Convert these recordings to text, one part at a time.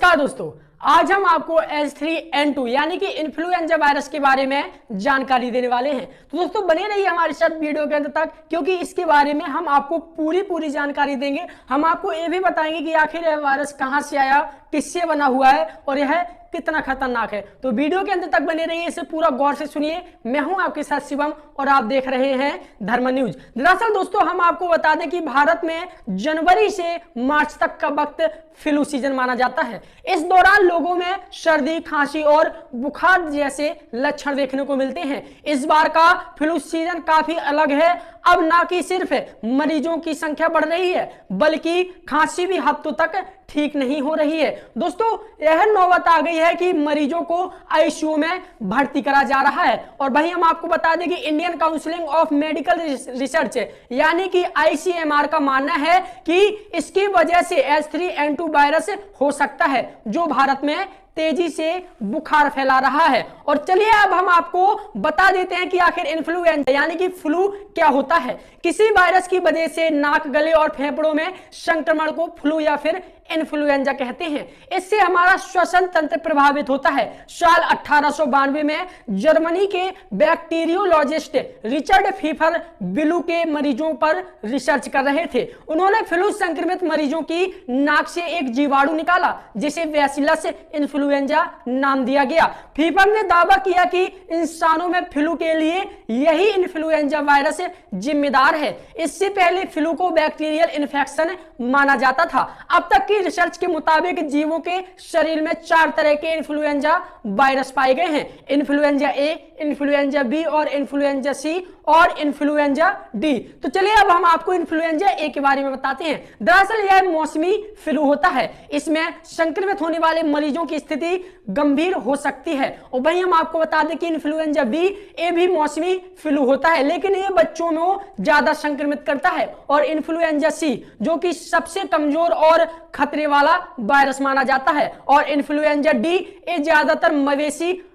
नमस्कार दोस्तों, आज हम आपको H3N2 यानी कि इन्फ्लुएंजा वायरस के बारे में जानकारी देने वाले हैं। तो दोस्तों बने रहिए हमारे साथ वीडियो के अंत तक, क्योंकि इसके बारे में हम आपको पूरी जानकारी देंगे। हम आपको ये भी बताएंगे कि आखिर यह वायरस कहां से आया, किससे बना हुआ है और यह कितना खतरनाक है। तो वीडियो के अंत तक बने रहिए, इसे पूरा गौर से सुनिए। मैं हूं आपके साथ शिवम और आप देख रहे हैं धर्म न्यूज। दरअसल दोस्तों हम आपको बता दें कि भारत में जनवरी से मार्च तक का वक्त फ्लू सीजन माना जाता है। इस दौरान लोगों में सर्दी, खांसी और बुखार जैसे लक्षण देखने को मिलते हैं। इस बार का फ्लू सीजन काफी अलग है। अब ना कि सिर्फ मरीजों की संख्या बढ़ रही है, बल्कि खांसी भी हफ्तों तक ठीक नहीं हो रही है। दोस्तों यह नौबत आ गई है कि मरीजों को आईसीयू में भर्ती करा जा रहा है। और भाई हम आपको बता दें कि Indian council of medical research यानी कि ICMR का मानना है कि इसकी वजह से H3N2 वायरस हो सकता है, जो भारत में तेजी से बुखार फैला रहा है। और चलिए अब हम आपको बता देते हैं कि आखिर इन्फ्लुएंजा यानी कि फ्लू क्या होता है। किसी वायरस की वजह से नाक, गले और फेफड़ों में संक्रमण को फ्लू या फिर इन्फ्लुएंजा कहते हैं। इससे हमारा श्वसन तंत्र प्रभावित होता है। साल 1892 में जर्मनी के बैक्टीरियोलॉजिस्ट रिचर्ड फीफर फ्लू के मरीजों पर रिसर्च कर रहे थे। उन्होंने फ्लू संक्रमित मरीजों की नाक से एक जीवाणु निकाला, जिसे बैसिलस इन्फ्लुएंजा नाम दिया गया। फीफर ने दावा किया कि इंसानों में फ्लू के लिए यही इन्फ्लुएंजा वायरस जिम्मेदार है। इससे पहले फ्लू को बैक्टीरियल इन्फेक्शन माना जाता था। अब तक की रिसर्च के मुताबिक जीवों के शरीर में 4 तरह के इन्फ्लुएंजा वायरस पाए गए हैं: इन्फ्लुएंजा ए, इन्फ्लुएंजा बी और इन्फ्लुएंजा सी और इन्फ्लुएंजा डी। तो चलिए अब हम आपको इन्फ्लुएंजा ए के बारे में बताते हैं। दरअसल यह मौसमी फ्लू होता है। इसमें संक्रमित होने वाले मरीजों की स्थिति गंभीर हो सकती है। और वहीं हम आपको बता दें कि इन्फ्लुएंजा बी ए भी मौसमी फ्लू होता है, लेकिन यह बच्चों में ज्यादा संक्रमित करता है। और इन्फ्लुएंजा सी जो कि सबसे कमजोर और खतरे वाला वायरस माना जाता है। और इन्फ्लुएंजा डी ये ज्यादातर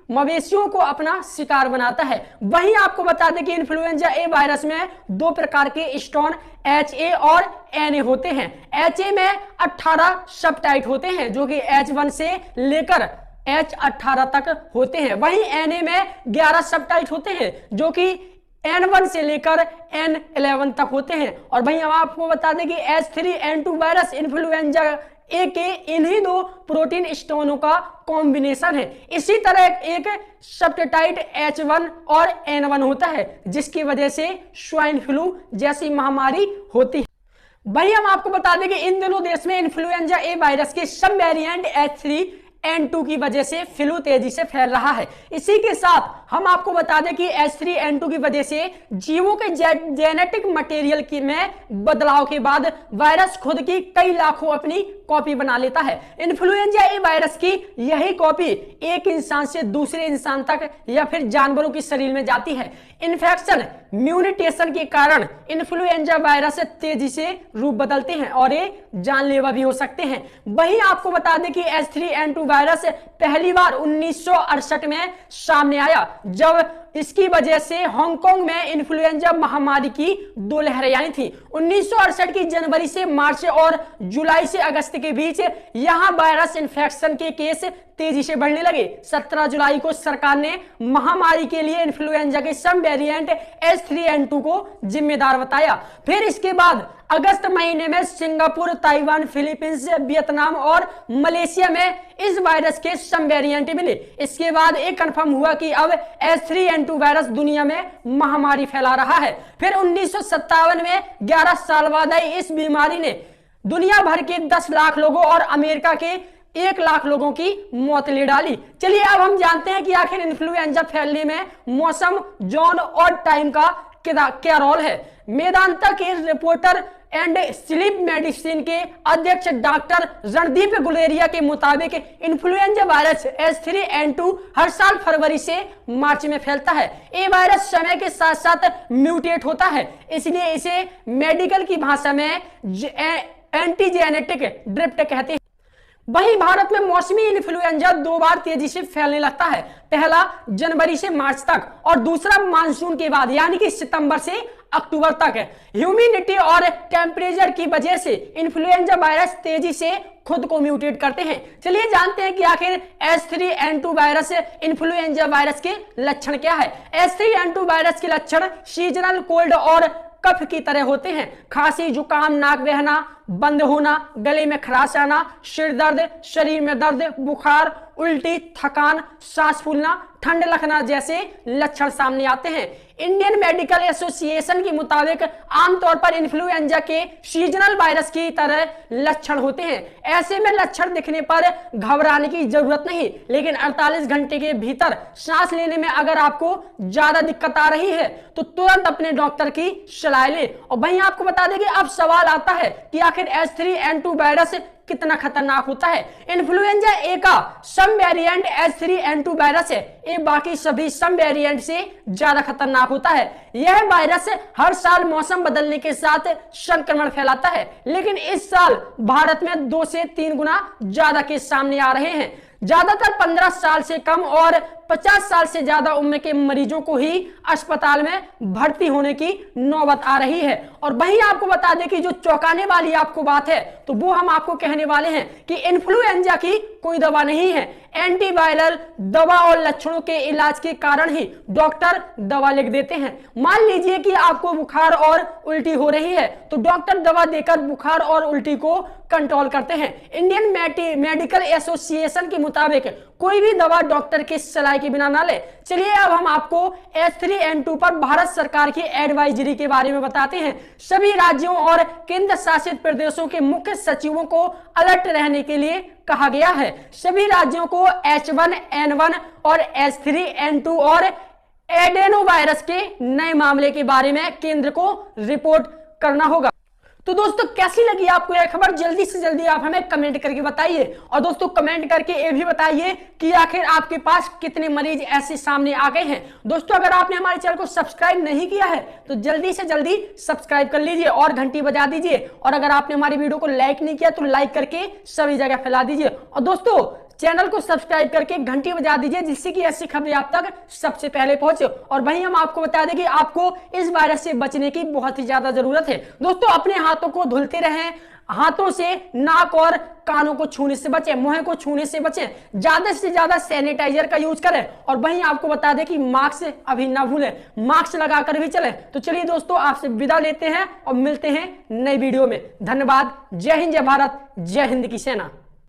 मवेशियों को अपना शिकार बनाता है। वहीं आपको बता दें कि इन्फ्लुएंजा ए वायरस में 2 प्रकार के स्ट्रेन HA और NA होते हैं। HA में 18 सबटाइप होते हैं, जो कि H1 से लेकर H18 तक होते हैं। वहीं NA में 11 सबटाइप होते हैं, जो कि N1 से लेकर N11 तक होते हैं। और भाई हम आपको बता दें कि H3N2 वायरस इन्फ्लुएंजा ए के इन्हीं 2 प्रोटीन स्ट्रेनों का कॉम्बिनेशन है। इसी तरह एक सबटाइप H1 और N1 होता है, जिसकी वजह से स्वाइन फ्लू जैसी महामारी होती है। वही हम आपको बता दें कि इन दोनों देश में इन्फ्लुएंजा ए वायरस के सब वेरिएंट H3N2 की वजह से फ्लू तेजी से फैल रहा है। इसी के साथ हम आपको बता दें कि H3N2 की वजह से जीवों के जेनेटिक मटेरियल में बदलाव के बाद वायरस खुद की कई लाखों अपनी कॉपी बना लेता है। इन्फ्लुएंजा ए वायरस की यही कॉपी एक इंसान से दूसरे इंसान तक या फिर जानवरों के शरीर में जाती है। इन्फेक्शन म्यूटेशन के कारण इन्फ्लुएंजा वायरस तेजी से रूप बदलते हैं और ये जानलेवा भी हो सकते हैं। वहीं आपको बता दें कि H3N2 वायरस पहली बार 1968 में सामने आया, जब इसकी वजह से हांगकांग में इन्फ्लुएंजा महामारी की 2 लहरें आई थी। 1968 की जनवरी से मार्च और जुलाई से अगस्त के बीच यहां वायरस इन्फेक्शन के केस तेजी से बढ़ने लगे। 17 जुलाई को सरकार ने महामारी के लिए इन्फ्लुएंजा के सब वेरिएंट H3N2 को जिम्मेदार बताया। फिर इसके बाद अगस्त महीने में सिंगापुर, ताइवान, फिलीपींस, वियतनाम और मलेशिया में इस वायरस के सब वेरिएंट मिले। इसके बाद एक कंफर्म हुआ कि अब H3N2 वायरस दुनिया में महामारी फैला रहा है। फिर 1957 में 11 साल बाद आई इस बीमारी ने दुनिया भर के 10 लाख लोगों और अमेरिका के 1 लाख लोगों की मौत ले डाली। चलिए अब हम जानते हैं कि आखिर इन्फ्लुएंजा फैलने में मौसम, जोन और टाइम का क्या रोल है। मेदांता के रिपोर्टर एंड स्लीप मेडिसिन के अध्यक्ष डॉक्टर रणदीप गुलेरिया के मुताबिक इन्फ्लुएंजा वायरस H3N2 हर साल फरवरी से मार्च में फैलता है। ये वायरस समय के साथ साथ म्यूटेट होता है, इसलिए इसे मेडिकल की भाषा में एंटीजेनेटिक ड्रिफ्ट कहते हैं। वहीं भारत में मौसमी इन्फ्लुएंजा 2 बार तेजी से फैलने लगता है। पहला जनवरी से मार्च तक और दूसरा मानसून के बाद यानी कि सितंबर से अक्टूबर तक। ह्यूमिडिटी और टेम्परेचर की वजह से इन्फ्लुएंजा वायरस तेजी से खुद को म्यूटेट करते हैं। चलिए जानते हैं कि आखिर H3N2 वायरस इन्फ्लुएंजा वायरस के लक्षण क्या है। H3N2 वायरस के लक्षण सीजनल कोल्ड और कफ की तरह होते हैं। खांसी, जुकाम, नाक बहना, बंद होना, गले में खराश आना, सिर दर्द, शरीर में दर्द, बुखार, उल्टी, थकान, सांस फूलना, ठंड लगना जैसे लक्षण सामने आते हैं। इंडियन मेडिकल एसोसिएशन के मुताबिक आमतौर पर इन्फ्लुएंजा के सीजनल वायरस की तरह लक्षण होते हैं। ऐसे में लक्षण दिखने पर घबराने की जरूरत नहीं, लेकिन 48 घंटे के भीतर सांस लेने में अगर आपको ज्यादा दिक्कत आ रही है तो तुरंत अपने डॉक्टर की सलाह लें। और वहीं आपको बता दें कि अब सवाल आता है कि आखिर H3N2 वायरस कितना खतरनाक होता है। इन्फ्लुएंजा ए का सम वेरिएंट H3N2 वायरस है, ये बाकी सभी सम वेरिएंट से ज्यादा खतरनाक होता है। यह वायरस हर साल मौसम बदलने के साथ संक्रमण फैलाता है, लेकिन इस साल भारत में 2 से 3 गुना ज्यादा केस सामने आ रहे हैं। ज्यादातर 15 साल से कम और 50 साल से ज्यादा उम्र के मरीजों को ही अस्पताल में भर्ती होने की नौबत आ रही है। और वहीं आपको बता दें कि जो चौंकाने वाली आपको बात है तो वो हम आपको कहने वाले हैं कि इन्फ्लुएंजा की कोई दवा नहीं है। एंटीवायरल दवा और लक्षणों के इलाज के कारण ही डॉक्टर दवा लिख देते हैं। मान लीजिए कि आपको बुखार और उल्टी हो रही है तो डॉक्टर दवा देकर बुखार और उल्टी को कंट्रोल करते हैं। इंडियन मेडिकल एसोसिएशन के मुताबिक कोई भी दवा डॉक्टर की सलाह के बिना ना ले। चलिए अब हम आपको H3N2 पर भारत सरकार की एडवाइजरी के बारे में बताते हैं। सभी राज्यों और केंद्र शासित प्रदेशों के मुख्य सचिवों को अलर्ट रहने के लिए कहा गया है। सभी राज्यों को H1N1 और H3N2 और एडेनो वायरस के नए मामले के बारे में केंद्र को रिपोर्ट करना होगा। तो दोस्तों कैसी लगी आपको यह खबर, जल्दी से जल्दी आप हमें कमेंट करके बताइए। और दोस्तों कमेंट करके ये भी बताइए कि आखिर आपके पास कितने मरीज ऐसे सामने आ गए हैं। दोस्तों अगर आपने हमारे चैनल को सब्सक्राइब नहीं किया है तो जल्दी से जल्दी सब्सक्राइब कर लीजिए और घंटी बजा दीजिए। और अगर आपने हमारी वीडियो को लाइक नहीं किया तो लाइक करके सभी जगह फैला दीजिए। और दोस्तों चैनल को सब्सक्राइब करके घंटी बजा दीजिए जिससे कि ऐसी खबरें आप तक सबसे पहले पहुंचे। और वहीं हम आपको बता दें कि आपको इस वायरस से बचने की बहुत ही ज्यादा जरूरत है। दोस्तों अपने हाथों को धुलते रहें, हाथों से नाक और कानों को छूने से बचें, मुंह को छूने से बचें, ज्यादा से ज्यादा सैनिटाइजर का यूज करें। और वहीं आपको बता दें कि मास्क अभी ना भूलें, मास्क लगाकर भी चलें। तो चलिए दोस्तों आपसे विदा लेते हैं और मिलते हैं नई वीडियो में। धन्यवाद। जय हिंद, जय भारत, जय हिंद की सेना।